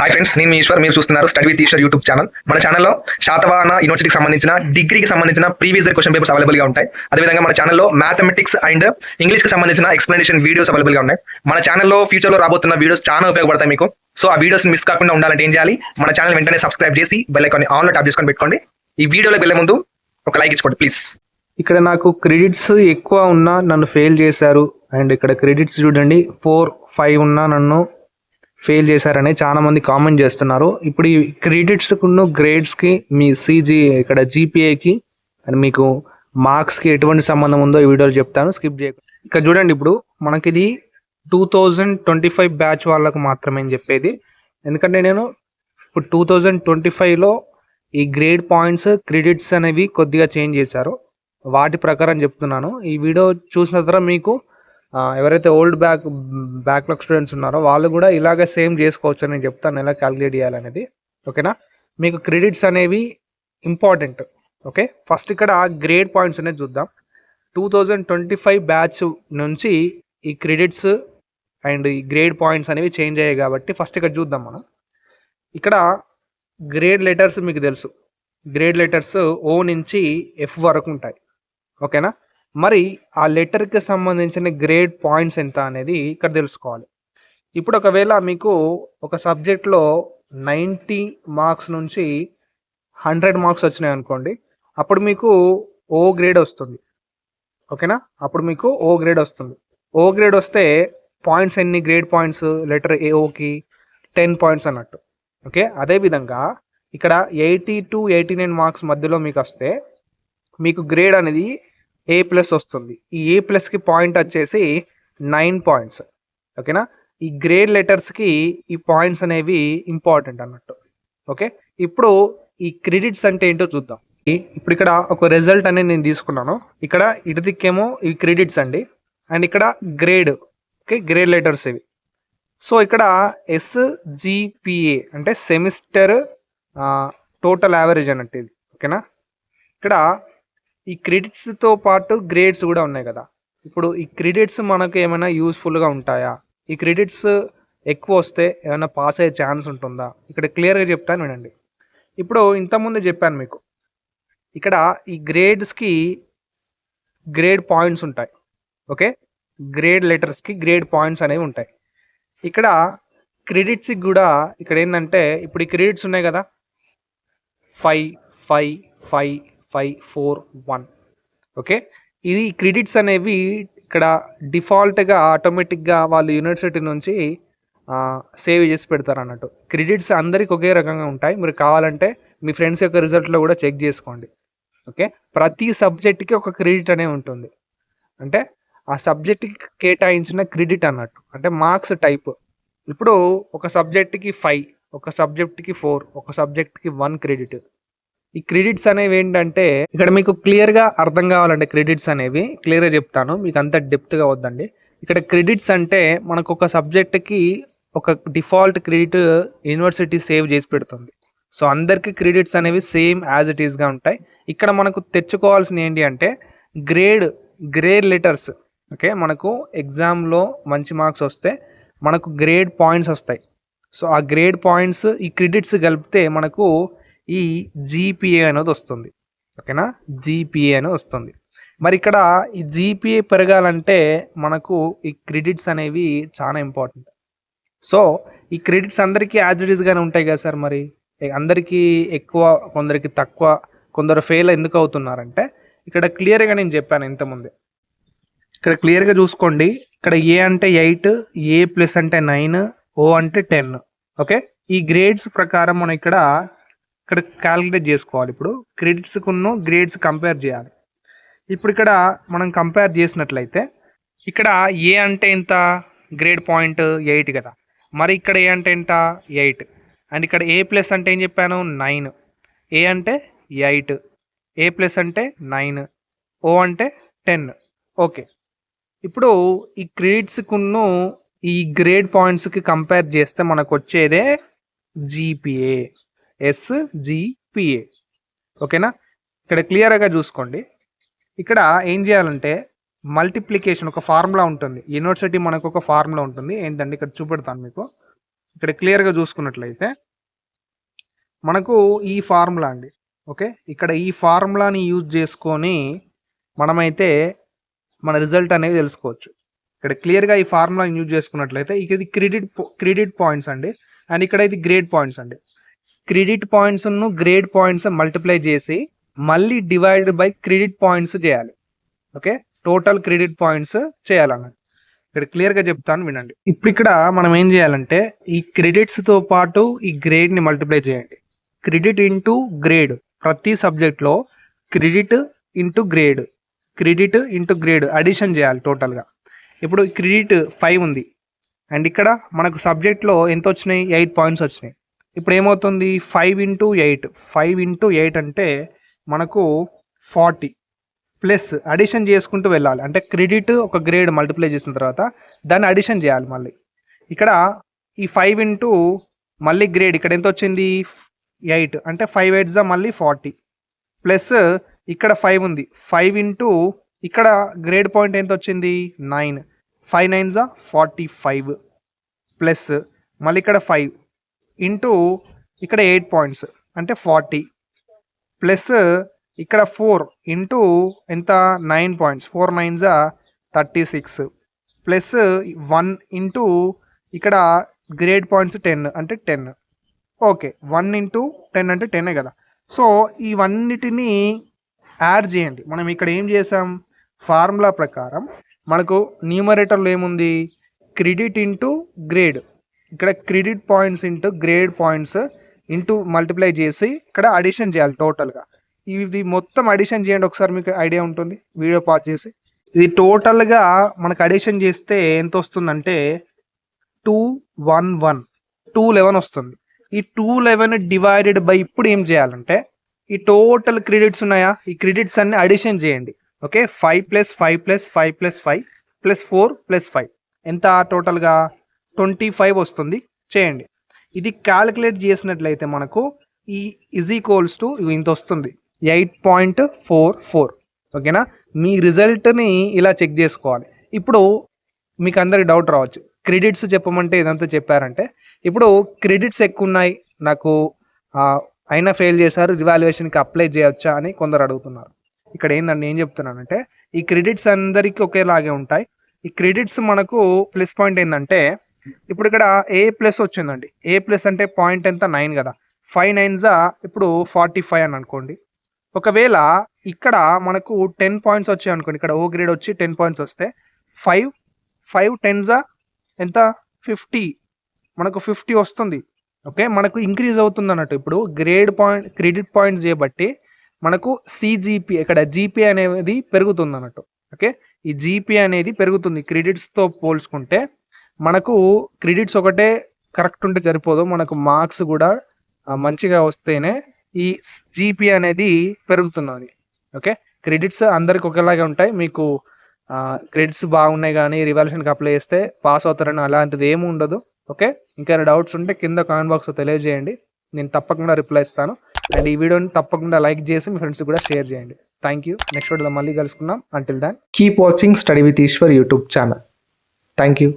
Hi friends, నేను మీ ఈశ్వర్. మీరు చూస్తున్నారు study with Eshwar YouTube channel. మన ఛానల్లో శాతవాహన యూనివర్సిటీకి సంబంధించిన డిగ్రీకి సంబంధించిన ప్రీవియస్ ఇయర్ క్వశ్చన్ పేపర్స్ అవైలబుల్గా ఉంటాయి. అదేవిధంగా మన ఛానల్లో మ్యాథమెటిక్స్ అండ్ ఇంగ్లీష్కి సంబంధించిన ఎక్స్ప్లెనేషన్ వీడియోస్ అవైలబుల్గా ఉన్నాయి. మన ఛానల్లో ఫ్యూచర్లో రాబోతున్న వీడియోస్ చాలా ఉపయోగపడతాయి మీకు. సో ఆ వీడియోస్ మిస్ కాకుండా ఉండాలంటే ఏం చేయాలి? మన ఛానల్ వెంటనే సబ్స్క్రైబ్ చేసి బెల్ ఐకాన్ ఆన్లో ట్యాప్ చేసుకొని పెట్టుకోండి. ఈ వీడియోలోకి వెళ్ళే ముందు ఒక లైక్ ఇచ్చుకోండి ప్లీజ్. ఇక్కడ నాకు క్రెడిట్స్ ఎక్కువ ఉన్నా నన్ను ఫెయిల్ చేశారు. అండ్ ఇక్కడ క్రెడిట్స్ చూడండి 4, 5 ఉన్నా నన్ను ఫెయిల్ చేశారని చాలామంది కామెంట్ చేస్తున్నారు. ఇప్పుడు ఈ క్రెడిట్స్కున్న గ్రేడ్స్కి మీ సీజీ ఇక్కడ జీపీఏకి అండ్ మీకు మార్క్స్కి ఎటువంటి సంబంధం ఉందో ఈ వీడియోలో చెప్తాను, స్కిప్ చేయకుండా. ఇక్కడ చూడండి, ఇప్పుడు మనకిది 2025 బ్యాచ్ వాళ్ళకు మాత్రమే చెప్పేది. ఎందుకంటే నేను ఇప్పుడు 2025లో ఈ గ్రేడ్ పాయింట్స్ క్రెడిట్స్ అనేవి కొద్దిగా చేంజ్ చేశారు. వాటి ప్రకారం చెప్తున్నాను. ఈ వీడియో చూసిన తర్వాత మీకు ఎవరైతే ఓల్డ్ బ్యాక్లాగ్ స్టూడెంట్స్ ఉన్నారో వాళ్ళు కూడా ఇలాగే సేమ్ చేసుకోవచ్చు అని చెప్తాను, ఎలా క్యాలిక్యులేట్ చేయాలనేది. ఓకేనా? మీకు క్రెడిట్స్ అనేవి ఇంపార్టెంట్. ఓకే, ఫస్ట్ ఇక్కడ గ్రేడ్ పాయింట్స్ అనేది చూద్దాం. 2025 బ్యాచ్ నుంచి ఈ క్రెడిట్స్ అండ్ ఈ గ్రేడ్ పాయింట్స్ అనేవి చేంజ్ అయ్యాయి కాబట్టి ఫస్ట్ ఇక్కడ చూద్దాం మనం. ఇక్కడ గ్రేడ్ లెటర్స్ మీకు తెలుసు, గ్రేడ్ లెటర్స్ ఓ నుంచి ఎఫ్ వరకు ఉంటాయి. ఓకేనా? మరి ఆ లెటర్కి సంబంధించిన గ్రేడ్ పాయింట్స్ ఎంత అనేది ఇక్కడ తెలుసుకోవాలి. ఇప్పుడు ఒకవేళ మీకు ఒక సబ్జెక్ట్లో 90 మార్క్స్ నుంచి 100 మార్క్స్ వచ్చినాయి అనుకోండి, అప్పుడు మీకు ఓ గ్రేడ్ వస్తుంది. ఓకేనా? అప్పుడు మీకు ఓ గ్రేడ్ వస్తుంది. ఓ గ్రేడ్ వస్తే పాయింట్స్ ఎన్ని? గ్రేడ్ పాయింట్స్ లెటర్ ఏఓకి 10 పాయింట్స్ అన్నట్టు. ఓకే, అదేవిధంగా ఇక్కడ 80 to 89 మార్క్స్ మధ్యలో మీకు వస్తే మీకు గ్రేడ్ అనేది ఏ ప్లస్ వస్తుంది. ఈ ఏ ప్లస్కి పాయింట్ వచ్చేసి 9 పాయింట్స్. ఓకేనా? ఈ గ్రేడ్ లెటర్స్కి ఈ పాయింట్స్ అనేవి ఇంపార్టెంట్ అన్నట్టు. ఓకే, ఇప్పుడు ఈ క్రెడిట్స్ అంటే ఏంటో చూద్దాం. ఇప్పుడు ఇక్కడ ఒక రిజల్ట్ అనేది నేను తీసుకున్నాను. ఇక్కడ ఇటు దిక్కేమో ఈ క్రెడిట్స్ అండి, అండ్ ఇక్కడ గ్రేడ్. ఓకే, గ్రేడ్ లెటర్స్ ఇవి. సో ఇక్కడ SGPA అంటే సెమిస్టర్ టోటల్ యావరేజ్ అన్నట్టు ఇది. ఓకేనా? ఇక్కడ ఈ క్రెడిట్స్తో పాటు గ్రేడ్స్ కూడా ఉన్నాయి కదా. ఇప్పుడు ఈ క్రెడిట్స్ మనకు ఏమైనా యూస్ఫుల్గా ఉంటాయా? ఈ క్రెడిట్స్ ఎక్కువ వస్తే ఏమైనా పాస్ అయ్యే ఛాన్స్ ఉంటుందా? ఇక్కడ క్లియర్గా చెప్తాను వినండి. ఇప్పుడు ఇంతకుముందు చెప్పాను మీకు, ఇక్కడ ఈ గ్రేడ్స్కి గ్రేడ్ పాయింట్స్ ఉంటాయి. ఓకే, గ్రేడ్ లెటర్స్కి గ్రేడ్ పాయింట్స్ అనేవి ఉంటాయి. ఇక్కడ క్రెడిట్స్కి కూడా ఇక్కడ ఏంటంటే, ఇప్పుడు ఈ క్రెడిట్స్ ఉన్నాయి కదా, 5, 5, 5, 5, 4, 1. ఓకే, ఇది క్రెడిట్స్ అనేవి ఇక్కడ డిఫాల్ట్గా ఆటోమేటిక్గా వాళ్ళు యూనివర్సిటీ నుంచి సేవ్ చేసి పెడతారు అన్నట్టు. క్రెడిట్స్ అందరికి ఒకే రకంగా ఉంటాయి. మీరు కావాలంటే మీ ఫ్రెండ్స్ యొక్క రిజల్ట్లో కూడా చెక్ చేసుకోండి. ఓకే, ప్రతి సబ్జెక్ట్కి ఒక క్రెడిట్ అనేవి ఉంటుంది. అంటే ఆ సబ్జెక్ట్కి కేటాయించిన క్రెడిట్ అన్నట్టు, అంటే మార్క్స్ టైప్. ఇప్పుడు ఒక సబ్జెక్ట్కి 5, ఒక సబ్జెక్ట్కి 4, ఒక సబ్జెక్ట్కి 1 క్రెడిట్. ఈ క్రెడిట్స్ అనేవి ఏంటంటే, ఇక్కడ మీకు క్లియర్గా అర్థం కావాలంటే క్రెడిట్స్ అనేవి క్లియర్గా చెప్తాను, మీకు అంత డెప్త్గా వద్దండి. ఇక్కడ క్రెడిట్స్ అంటే మనకు ఒక సబ్జెక్ట్కి ఒక డిఫాల్ట్ క్రెడిట్ యూనివర్సిటీ సేవ్ చేసి పెడుతుంది. సో అందరికీ క్రెడిట్స్ అనేవి సేమ్ యాజ్ ఇట్ ఈస్గా ఉంటాయి. ఇక్కడ మనకు తెచ్చుకోవాల్సింది ఏంటి అంటే గ్రేడ్ లెటర్స్. ఓకే, మనకు ఎగ్జామ్లో మంచి మార్క్స్ వస్తే మనకు గ్రేడ్ పాయింట్స్ వస్తాయి. సో ఆ గ్రేడ్ పాయింట్స్ ఈ క్రెడిట్స్ కలిపితే మనకు ఈ జీపీఏ అనేది వస్తుంది. ఓకేనా? జీపీఏ అనేది వస్తుంది. మరి ఇక్కడ ఈ జీపీఏ పెరగాలంటే మనకు ఈ క్రెడిట్స్ అనేవి చాలా ఇంపార్టెంట్. సో ఈ క్రెడిట్స్ అందరికీ యాజ్ ఇట్ ఈస్గానే ఉంటాయి కదా సార్, మరి అందరికీ ఎక్కువ, కొందరికి తక్కువ, కొందరు ఫెయిల్ ఎందుకు అవుతున్నారంటే ఇక్కడ క్లియర్గా నేను చెప్పాను ఇంతకుముందే. ఇక్కడ క్లియర్గా చూసుకోండి. ఇక్కడ ఏ అంటే 8, ఏ ప్లస్ అంటే 9, ఓ అంటే 10. ఓకే, ఈ గ్రేడ్స్ ప్రకారం మనం ఇక్కడ క్యాలిక్యులేట్ చేసుకోవాలి. ఇప్పుడు క్రెడిట్స్కున్న గ్రేడ్స్ కంపేర్ చేయాలి. ఇప్పుడు ఇక్కడ మనం కంపేర్ చేసినట్లయితే ఇక్కడ ఏ అంటే ఎంత? గ్రేడ్ పాయింట్ 8 కదా. మరి ఇక్కడ ఏ అంటే ఎంత? 8. అండ్ ఇక్కడ ఏ ప్లస్ అంటే ఏం చెప్పాను? 9. ఏ అంటే 8, ఏ ప్లస్ అంటే 9, ఓ అంటే 10. ఓకే, ఇప్పుడు ఈ క్రెడిట్స్కున్న ఈ గ్రేడ్ పాయింట్స్కి కంపేర్ చేస్తే మనకు వచ్చేదే జీపీఏ, SGPA. ఓకేనా? ఇక్కడ క్లియర్గా చూసుకోండి. ఇక్కడ ఏం చేయాలంటే మల్టిప్లికేషన్ ఒక ఫార్ములా ఉంటుంది. యూనివర్సిటీ మనకు ఒక ఫార్ములా ఉంటుంది. ఏంటంటే ఇక్కడ చూపెడతాను మీకు. ఇక్కడ క్లియర్గా చూసుకున్నట్లయితే మనకు ఈ ఫార్ములా అండి. ఓకే, ఇక్కడ ఈ ఫార్ములాని యూజ్ చేసుకొని మనమైతే మన రిజల్ట్ అనేది తెలుసుకోవచ్చు. ఇక్కడ క్లియర్గా ఈ ఫార్ములాని యూజ్ చేసుకున్నట్లయితే ఇది క్రెడిట్ పాయింట్స్ అండి, అండ్ ఇక్కడ ఇది గ్రేడ్ పాయింట్స్ అండి. క్రెడిట్ పాయింట్స్ను గ్రేడ్ పాయింట్స్ మల్టిప్లై చేసి మళ్ళీ డివైడెడ్ బై క్రెడిట్ పాయింట్స్ చేయాలి. ఓకే, టోటల్ క్రెడిట్ పాయింట్స్ చేయాలన్నమాట. ఇక్కడ క్లియర్గా చెప్తాను వినండి. ఇప్పుడు ఇక్కడ మనం ఏం చేయాలంటే ఈ క్రెడిట్స్తో పాటు ఈ గ్రేడ్ని మల్టిప్లై చేయండి. క్రెడిట్ ఇంటూ గ్రేడ్, ప్రతి సబ్జెక్ట్లో క్రెడిట్ ఇంటూ గ్రేడ్ అడిషన్ చేయాలి టోటల్గా. ఇప్పుడు క్రెడిట్ 5 ఉంది, అండ్ ఇక్కడ మనకు సబ్జెక్ట్లో ఎంత వచ్చినాయి, 8 పాయింట్స్ వచ్చినాయి. ఇప్పుడు ఏమవుతుంది, 5 ఇంటూ 8 అంటే మనకు 40 ప్లస్ అడిషన్ చేసుకుంటూ వెళ్ళాలి. అంటే క్రెడిట్ ఒక గ్రేడ్ మల్టిప్లై చేసిన తర్వాత దాన్ని అడిషన్ చేయాలి మళ్ళీ. ఇక్కడ ఈ 5 ఇంటూ మళ్ళీ గ్రేడ్ ఇక్కడ ఎంత వచ్చింది, 8 అంటే 5 8 మళ్ళీ 40 ప్లస్ ఇక్కడ 5 ఉంది, 5 ఇంటూ ఇక్కడ గ్రేడ్ పాయింట్ ఎంత వచ్చింది, 9, 5 9 45 ప్లస్ మళ్ళీ ఇక్కడ 5 ఇంటూ ఇక్కడ 8 పాయింట్స్ అంటే 40 ప్లస్ ఇక్కడ 4 ఇంటూ ఎంత 9 పాయింట్స్, 4 9 36 ప్లస్ 1 ఇంటూ ఇక్కడ గ్రేడ్ పాయింట్స్ 10 అంటే 10. ఓకే, 1 ఇంటూ 10 అంటే 10 కదా. సో ఇవన్నిటినీ యాడ్ చేయండి. మనం ఇక్కడ ఏం చేసాం, ఫార్ములా ప్రకారం మనకు న్యూమరేటర్లో ఏముంది, క్రెడిట్ ఇంటూ గ్రేడ్, ఇక్కడ credit points into grade points into multiply చేసి ఇక్కడ అడిషన్ చేయాలి టోటల్గా. ఇది మొత్తం అడిషన్ చేయండి ఒకసారి, మీకు ఐడియా ఉంటుంది. వీడియో పాజ్ చేసి ఇది టోటల్గా మనకు అడిషన్ చేస్తే ఎంత వస్తుందంటే 211 వస్తుంది. ఈ 211 డివైడెడ్ బై ఇప్పుడు ఏం చేయాలంటే ఈ టోటల్ క్రెడిట్స్ ఉన్నాయా, ఈ క్రెడిట్స్ అన్ని అడిషన్ చేయండి. ఓకే, 5 + 5 + 5 + 5 + 4 + 5 ఎంత టోటల్గా 25 వస్తుంది. చేయండి. ఇది క్యాలిక్యులేట్ చేసినట్లయితే మనకు ఈ = ఇంత వస్తుంది, 8.44. ఓకేనా, మీ రిజల్ట్ని ఇలా చెక్ చేసుకోవాలి. ఇప్పుడు మీకు అందరికి డౌట్ రావచ్చు, క్రెడిట్స్ చెప్పమంటే ఇదంతా చెప్పారంటే ఇప్పుడు క్రెడిట్స్ ఎక్కువ ఉన్నాయి నాకు అయినా ఫెయిల్ చేశారు, రివాల్యుయేషన్కి అప్లై చేయొచ్చా అని కొందరు అడుగుతున్నారు. ఇక్కడ ఏందండి, ఏం చెప్తున్నానంటే ఈ క్రెడిట్స్ అందరికీ ఒకేలాగే ఉంటాయి. ఈ క్రెడిట్స్ మనకు ప్లస్ పాయింట్ ఏంటంటే ఇప్పుడు ఇక్కడ A+ వచ్చిందండి. A+ అంటే పాయింట్ ఎంత, 9 కదా. 5 9 ఇప్పుడు 45 అని అనుకోండి. ఒకవేళ ఇక్కడ మనకు 10 పాయింట్స్ వచ్చాయి అనుకోండి, ఇక్కడ O గ్రేడ్ వచ్చి 10 పాయింట్స్ వస్తే 5 10 ఎంత 50, మనకు 50 వస్తుంది. ఓకే, మనకు ఇంక్రీజ్ అవుతుంది అన్నట్టు. ఇప్పుడు క్రెడిట్ పాయింట్స్ చేయబట్టి మనకు CGP, ఇక్కడ GPA అనేది పెరుగుతుంది అన్నట్టు. ఓకే, ఈ GPA అనేది పెరుగుతుంది క్రెడిట్స్తో పోల్చుకుంటే. మనకు క్రెడిట్స్ ఒకటే కరెక్ట్ ఉంటే సరిపోదు, మనకు మార్క్స్ కూడా మంచిగా వస్తేనే ఈ GPA అనేది పెరుగుతున్నది. ఓకే, క్రెడిట్స్ అందరికి ఒకేలాగే ఉంటాయి. మీకు క్రెడిట్స్ బాగున్నాయి కానీ రివాల్యుయేషన్కి అప్లై చేస్తే పాస్ అవుతారని అలాంటిది ఏమి ఉండదు. ఓకే, ఇంకా డౌట్స్ ఉంటే కింద కామెంట్ బాక్స్లో తెలియజేయండి, నేను తప్పకుండా రిప్లై ఇస్తాను. అండ్ ఈ వీడియోని తప్పకుండా లైక్ చేసి మీ ఫ్రెండ్స్ కూడా షేర్ చేయండి. Thank you. నెక్స్ట్ వీడియోలో మళ్ళీ కలుసుకుందాం. Until then keep watching study with Eshwar YouTube channel. Thank you.